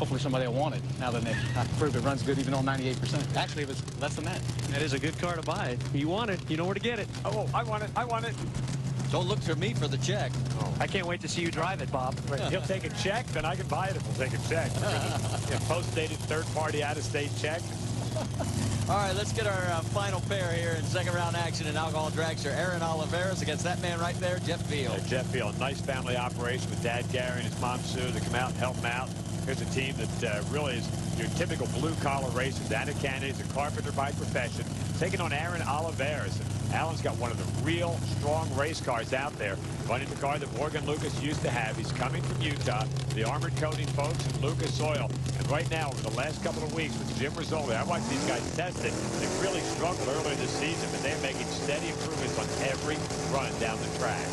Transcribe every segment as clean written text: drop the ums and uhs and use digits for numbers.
hopefully somebody will want it now that they proved it runs good even on 98%. Actually, it was less than that. That is a good car to buy. You want it, you know where to get it. Oh, I want it. I want it. Don't look to me for the check. Oh, I can't wait to see you drive it, Bob. He'll take a check, then I can buy it if he'll take a check. Post-dated third-party out-of-state check. All right, let's get our final pair here in second-round action in alcohol dragster. Aaron Olivarez against that man right there, Jeff Field. Jeff Field, nice family operation with Dad Gary and his mom Sue to come out and help him out. Here's a team that really is your typical blue-collar racer. Dana Kennedy is a carpenter by profession, taking on Aaron Olivarez. Alan's got one of the real strong race cars out there. Running the car that Morgan Lucas used to have. He's coming from Utah, the Armored Coating folks and Lucas Oil. And right now, over the last couple of weeks with Jim Rizzoli, I watched these guys test it. They've really struggled earlier this season, but they're making steady improvements on every run down the track.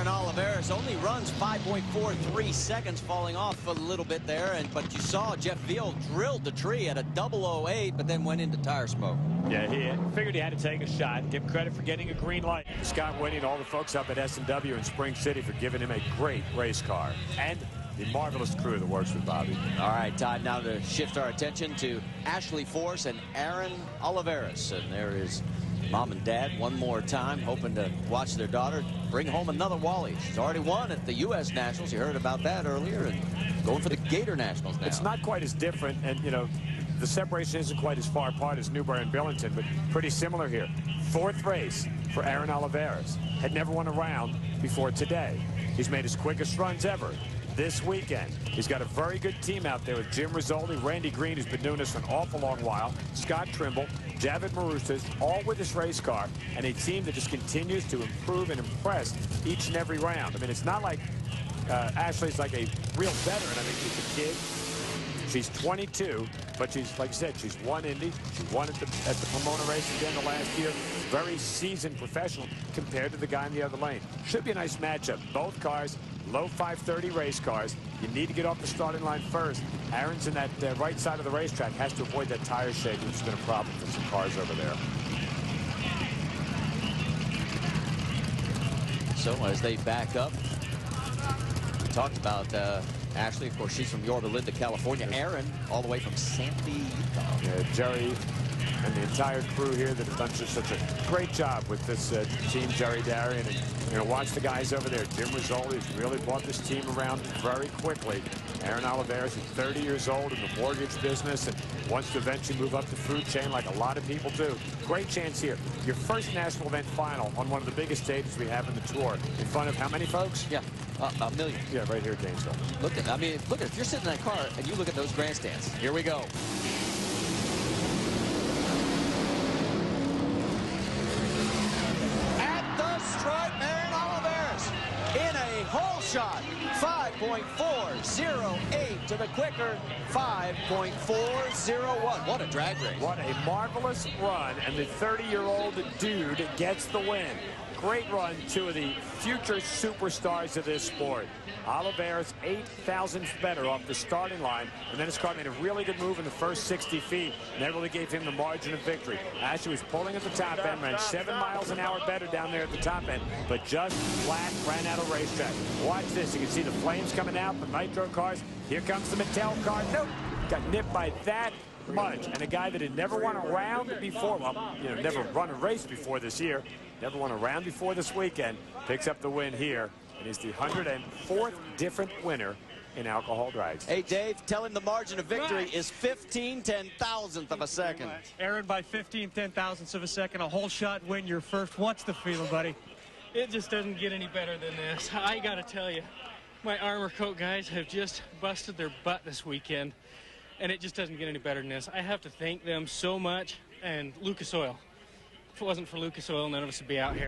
Olivarez only runs 5.43 seconds, falling off a little bit there, but you saw Jeff Field drilled the tree at a 008, but then went into tire smoke. Yeah, he figured he had to take a shot. Give him credit for getting a green light. Scott Whitney and all the folks up at S&W in Spring City for giving him a great race car. And the marvelous crew that works with Bobby. All right, time now to shift our attention to Ashley Force and Aaron Olivarez. And there is Mom and Dad one more time, hoping to watch their daughter bring home another Wally. She's already won at the U.S. Nationals. You heard about that earlier, and going for the Gator Nationals now. It's not quite as different, and, you know, the separation isn't quite as far apart as Newberry and Billington, but pretty similar here. Fourth race for Aaron Olivarez. Had never won a round before today. He's made his quickest runs ever this weekend. He's got a very good team out there with Jim Rizzoli, Randy Green, who's been doing this for an awful long while, Scott Trimble, Javid Marustas, all with this race car, and a team that just continues to improve and impress each and every round. I mean, it's not like Ashley's like a real veteran. I mean, she's a kid. She's 22, but she's, like I said, she's won Indy. She won at the Pomona race again the last year. Very seasoned professional compared to the guy in the other lane. Should be a nice matchup. Both cars, low 530 race cars. You need to get off the starting line first. Aaron's in that right side of the racetrack. Has to avoid that tire shake, which has been a problem for some cars over there. So as they back up, we talked about Ashley. Of course, she's from Yorba Linda, California. Aaron, all the way from Sandy, Utah. Yeah, Jerry and the entire crew here that have done just such a great job with this team, Jerry Darian. And, you know, watch the guys over there. Jim Rizzoli has really brought this team around very quickly. Aaron Olivarez is 30 years old in the mortgage business and wants to eventually move up the food chain like a lot of people do. Great chance here. Your first national event final on one of the biggest stages we have in the tour. In front of how many folks? Yeah, a million. Yeah, right here at Gainesville. Look at, I mean, look at, if you're sitting in that car and you look at those grandstands. Here we go. At the stripe, Aaron Olivarez in a hole shot. 5.408 to the quicker 5.401. What a drag race. What a marvelous run, and the 30-year-old dude gets the win. Great run, two of the future superstars of this sport. Olivarez 8 thousandths better off the starting line, and then his car made a really good move in the first 60 feet, and that really gave him the margin of victory. Ashley was pulling at the top end, ran 7 miles an hour better down there at the top end, but just flat ran out of racetrack. Watch this. You can see the flames coming out, the nitro cars. Here comes the Mattel car. Nope. Got nipped by that much. And a guy that had never won a round before, well, you know, never run a race before this year, never won a round before this weekend, picks up the win here. And is the 104th different winner in alcohol drags. Hey, Dave, tell him the margin of victory is 15/10,000th of a second. Aaron, by 15/10,000ths of a second, a whole shot win your first. What's the feeling, buddy? It just doesn't get any better than this. I got to tell you, my Armor Coat guys have just busted their butt this weekend, and it just doesn't get any better than this. I have to thank them so much, and Lucas Oil. If it wasn't for Lucas Oil, none of us would be out here.